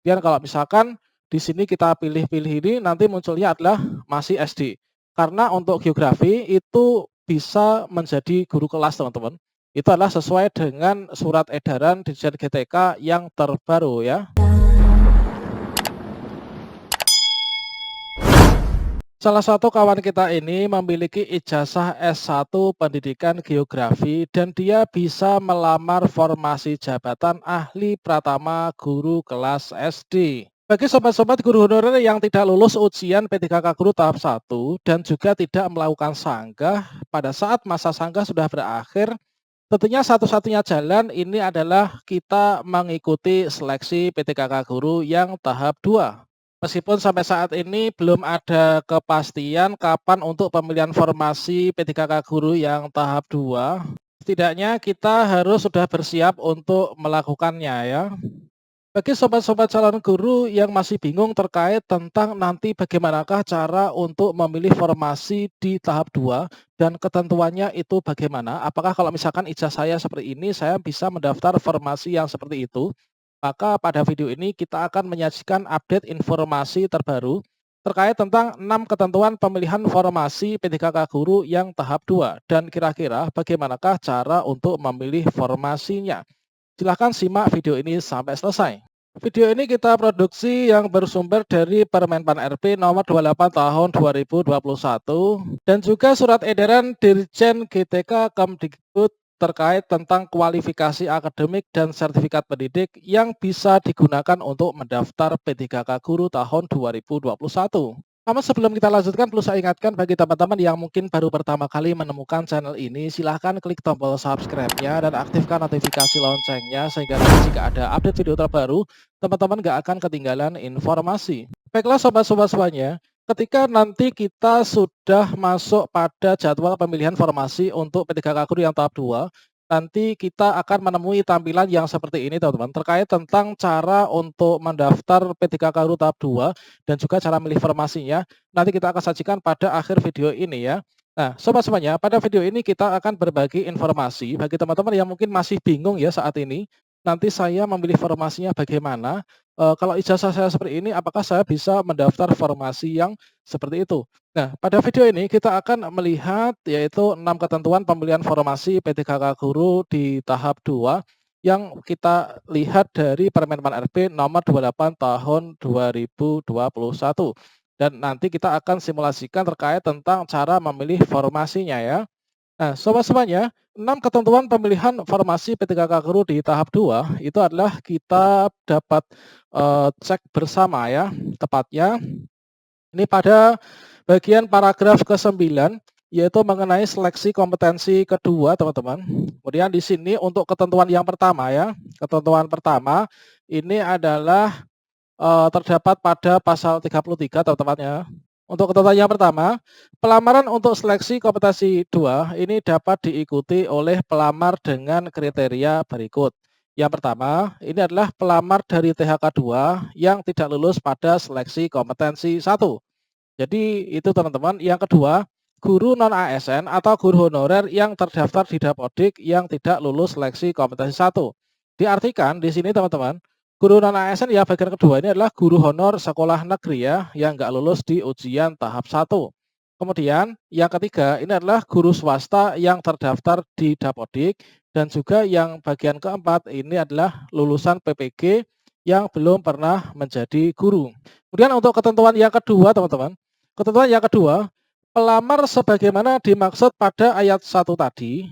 Kemudian kalau misalkan di sini kita pilih-pilih ini nanti munculnya adalah masih SD. Karena untuk geografi itu bisa menjadi guru kelas teman-teman. Itu adalah sesuai dengan surat edaran Dirjen GTK yang terbaru ya. Salah satu kawan kita ini memiliki ijazah S1 Pendidikan Geografi dan dia bisa melamar formasi jabatan ahli pratama guru kelas SD. Bagi sobat-sobat guru honorer yang tidak lulus ujian P3K Guru tahap 1 dan juga tidak melakukan sanggah pada saat masa sanggah sudah berakhir, tentunya satu-satunya jalan ini adalah kita mengikuti seleksi P3K Guru yang tahap 2. Meskipun sampai saat ini belum ada kepastian kapan untuk pemilihan formasi P3K Guru yang tahap 2, setidaknya kita harus sudah bersiap untuk melakukannya ya. Bagi sobat-sobat calon guru yang masih bingung terkait tentang nanti bagaimanakah cara untuk memilih formasi di tahap 2 dan ketentuannya itu bagaimana, apakah kalau misalkan ijazah saya seperti ini, saya bisa mendaftar formasi yang seperti itu, maka pada video ini kita akan menyajikan update informasi terbaru terkait tentang 6 ketentuan pemilihan formasi P3K Guru yang tahap 2 dan kira-kira bagaimanakah cara untuk memilih formasinya. Silahkan simak video ini sampai selesai. Video ini kita produksi yang bersumber dari Permenpan RP nomor 28 tahun 2021 dan juga surat edaran Dirjen GTK Kemdikbud terkait tentang kualifikasi akademik dan sertifikat pendidik yang bisa digunakan untuk mendaftar P3K Guru tahun 2021. Namun sebelum kita lanjutkan, perlu saya ingatkan bagi teman-teman yang mungkin baru pertama kali menemukan channel ini, silahkan klik tombol subscribe-nya dan aktifkan notifikasi loncengnya sehingga nanti jika ada update video terbaru, teman-teman nggak akan ketinggalan informasi. Baiklah sobat-sobat semuanya, ketika nanti kita sudah masuk pada jadwal pemilihan formasi untuk P3K Guru yang tahap 2, nanti kita akan menemui tampilan yang seperti ini teman-teman, terkait tentang cara untuk mendaftar P3K Guru tahap 2 dan juga cara milih formasinya nanti kita akan sajikan pada akhir video ini ya. Nah, sobat semuanya, pada video ini kita akan berbagi informasi bagi teman-teman yang mungkin masih bingung ya saat ini. Nanti saya memilih formasinya bagaimana? Kalau ijazah saya seperti ini, apakah saya bisa mendaftar formasi yang seperti itu? Nah, pada video ini kita akan melihat yaitu 6 ketentuan pemilihan formasi P3K Guru di tahap 2 yang kita lihat dari Permenpan RP nomor 28 tahun 2021. Dan nanti kita akan simulasikan terkait tentang cara memilih formasinya ya. Nah, sobat semuanya, 6 ketentuan pemilihan formasi P3K Guru di tahap 2 itu adalah kita dapat cek bersama ya, tepatnya ini pada bagian paragraf ke-9 yaitu mengenai seleksi kompetensi kedua, teman-teman. Kemudian di sini untuk ketentuan yang pertama ya. Ketentuan pertama ini adalah terdapat pada pasal 33, teman-teman ya. Untuk ketentuan yang pertama, pelamaran untuk seleksi kompetensi 2 ini dapat diikuti oleh pelamar dengan kriteria berikut. Yang pertama, ini adalah pelamar dari THK 2 yang tidak lulus pada seleksi kompetensi 1. Jadi itu teman-teman. Yang kedua, guru non ASN atau guru honorer yang terdaftar di Dapodik yang tidak lulus seleksi kompetensi 1. Diartikan di sini teman-teman, guru non ASN yang bagian kedua ini adalah guru honor sekolah negeri ya, yang nggak lulus di ujian tahap 1. Kemudian yang ketiga ini adalah guru swasta yang terdaftar di Dapodik dan juga yang bagian keempat ini adalah lulusan PPG yang belum pernah menjadi guru. Kemudian untuk ketentuan yang kedua teman-teman, ketentuan yang kedua, pelamar sebagaimana dimaksud pada ayat 1 tadi,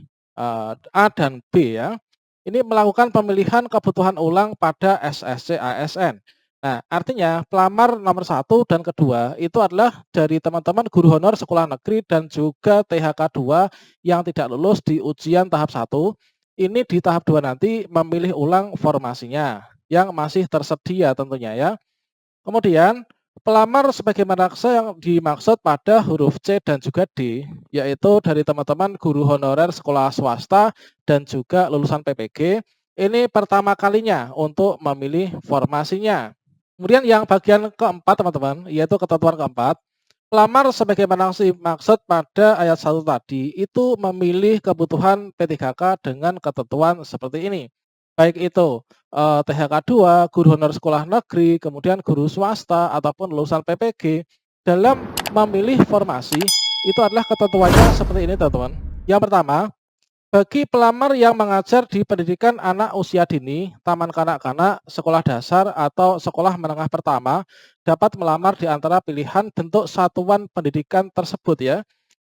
A dan B ya, ini melakukan pemilihan kebutuhan ulang pada SSC ASN. Nah, artinya pelamar nomor 1 dan kedua itu adalah dari teman-teman guru honor sekolah negeri dan juga THK 2 yang tidak lulus di ujian tahap 1. Ini di tahap 2 nanti memilih ulang formasinya yang masih tersedia tentunya ya. Kemudian pelamar sebagaimana yang dimaksud pada huruf C dan juga D, yaitu dari teman-teman guru honorer sekolah swasta dan juga lulusan PPG, ini pertama kalinya untuk memilih formasinya. Kemudian yang bagian keempat teman-teman, yaitu ketentuan keempat, pelamar sebagaimana dimaksud pada ayat 1 tadi, itu memilih kebutuhan P3K dengan ketentuan seperti ini. baik itu, THK 2, guru honor sekolah negeri, kemudian guru swasta, ataupun lulusan PPG. Dalam memilih formasi, itu adalah ketentuannya seperti ini teman-teman. Yang pertama, bagi pelamar yang mengajar di pendidikan anak usia dini, taman kanak-kanak, sekolah dasar, atau sekolah menengah pertama, dapat melamar di antara pilihan bentuk satuan pendidikan tersebut ya,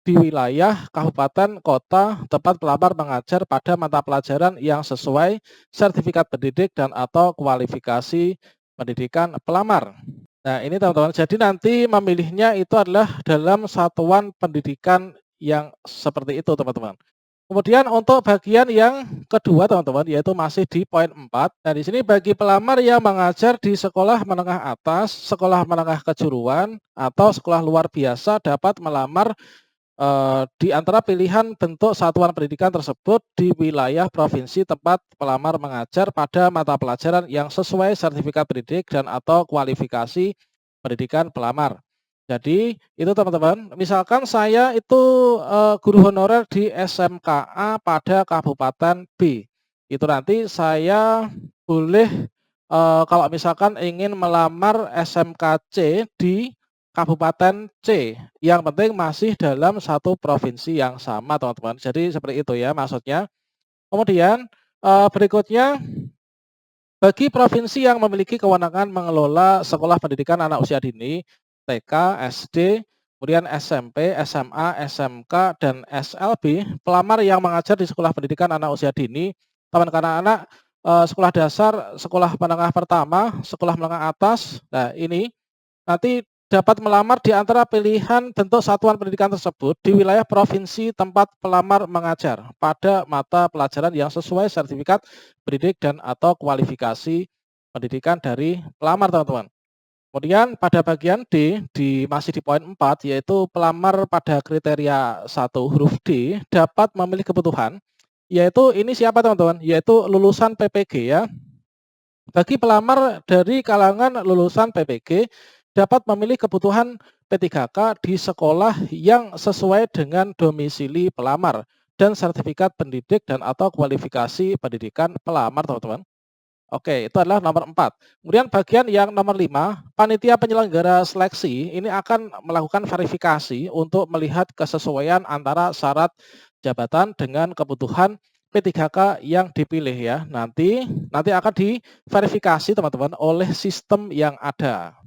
di wilayah, kabupaten, kota, tempat pelamar mengajar pada mata pelajaran yang sesuai sertifikat pendidik dan atau kualifikasi pendidikan pelamar. Nah, ini teman-teman, jadi nanti memilihnya itu adalah dalam satuan pendidikan yang seperti itu, teman-teman. Kemudian untuk bagian yang kedua, teman-teman, yaitu masih di poin 4. Nah, di sini bagi pelamar yang mengajar di sekolah menengah atas, sekolah menengah kejuruan, atau sekolah luar biasa dapat melamar di antara pilihan bentuk satuan pendidikan tersebut di wilayah provinsi tempat pelamar mengajar pada mata pelajaran yang sesuai sertifikat pendidik dan atau kualifikasi pendidikan pelamar. Jadi itu teman-teman, misalkan saya itu guru honorer di SMKA pada Kabupaten B. Itu nanti saya boleh kalau misalkan ingin melamar SMKC di Kabupaten C, yang penting masih dalam satu provinsi yang sama, teman-teman. Jadi seperti itu ya maksudnya. Kemudian, berikutnya, bagi provinsi yang memiliki kewenangan mengelola sekolah pendidikan anak usia dini, TK, SD, kemudian SMP, SMA, SMK, dan SLB, pelamar yang mengajar di sekolah pendidikan anak usia dini, taman kanak-kanak, sekolah dasar, sekolah menengah pertama, sekolah menengah atas. Nah, ini nanti dapat melamar di antara pilihan bentuk satuan pendidikan tersebut di wilayah provinsi tempat pelamar mengajar pada mata pelajaran yang sesuai sertifikat pendidik dan atau kualifikasi pendidikan dari pelamar, teman-teman. Kemudian pada bagian D, masih di poin 4, yaitu pelamar pada kriteria 1 huruf D dapat memilih kebutuhan, yaitu ini siapa teman-teman? Yaitu lulusan PPG ya. Bagi pelamar dari kalangan lulusan PPG dapat memilih kebutuhan P3K di sekolah yang sesuai dengan domisili pelamar dan sertifikat pendidik dan atau kualifikasi pendidikan pelamar, teman-teman. Oke, itu adalah nomor 4. Kemudian bagian yang nomor 5, panitia penyelenggara seleksi ini akan melakukan verifikasi untuk melihat kesesuaian antara syarat jabatan dengan kebutuhan P3K yang dipilih ya. Nanti akan diverifikasi, teman-teman, oleh sistem yang ada.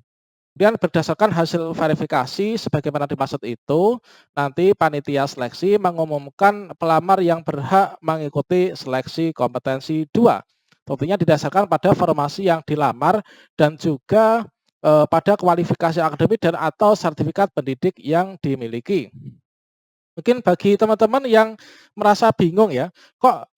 Kemudian berdasarkan hasil verifikasi sebagaimana dimaksud itu, nanti panitia seleksi mengumumkan pelamar yang berhak mengikuti seleksi kompetensi 2. Tentunya didasarkan pada formasi yang dilamar dan juga pada kualifikasi akademik dan atau sertifikat pendidik yang dimiliki. Mungkin bagi teman-teman yang merasa bingung ya, kok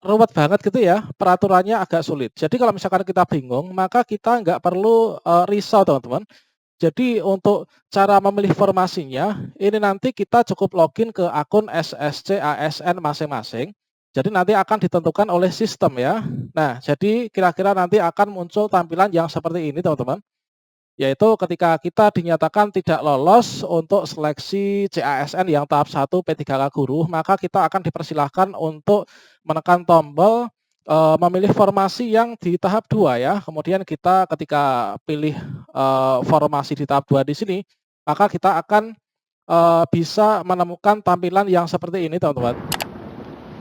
ruwet banget gitu ya, peraturannya agak sulit. Jadi kalau misalkan kita bingung, maka kita nggak perlu risau, teman-teman. Jadi untuk cara memilih formasinya, ini nanti kita cukup login ke akun SSC ASN masing-masing. Jadi nanti akan ditentukan oleh sistem ya. Nah, jadi kira-kira nanti akan muncul tampilan yang seperti ini, teman-teman. Yaitu ketika kita dinyatakan tidak lolos untuk seleksi CASN yang tahap 1 P3K guru, maka kita akan dipersilahkan untuk menekan tombol memilih formasi yang di tahap 2 ya. Kemudian kita ketika pilih formasi di tahap 2 di sini, maka kita akan bisa menemukan tampilan yang seperti ini, teman-teman.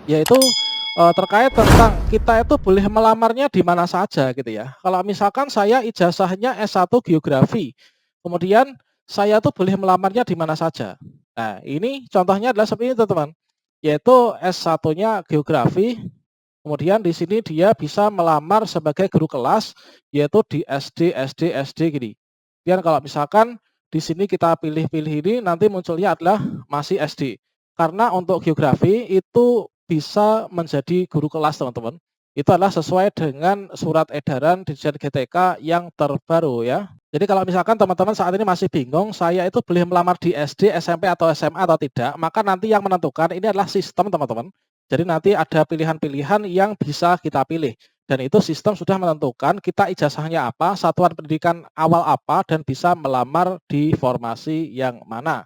Yaitu terkait tentang kita itu boleh melamarnya di mana saja gitu ya. Kalau misalkan saya ijazahnya S1 geografi, kemudian saya tuh boleh melamarnya di mana saja. Nah, ini contohnya adalah seperti ini, teman-teman. Yaitu S1-nya geografi, kemudian di sini dia bisa melamar sebagai guru kelas, yaitu di SD, SD, SD gini. Kemudian kalau misalkan di sini kita pilih-pilih ini, nanti munculnya adalah masih SD. Karena untuk geografi itu bisa menjadi guru kelas, teman-teman. Itu adalah sesuai dengan surat edaran Dirjen GTK yang terbaru ya. Jadi kalau misalkan teman-teman saat ini masih bingung, saya itu boleh melamar di SD, SMP, atau SMA atau tidak, maka nanti yang menentukan ini adalah sistem, teman-teman. Jadi nanti ada pilihan-pilihan yang bisa kita pilih. Dan itu sistem sudah menentukan kita ijazahnya apa, satuan pendidikan awal apa, dan bisa melamar di formasi yang mana.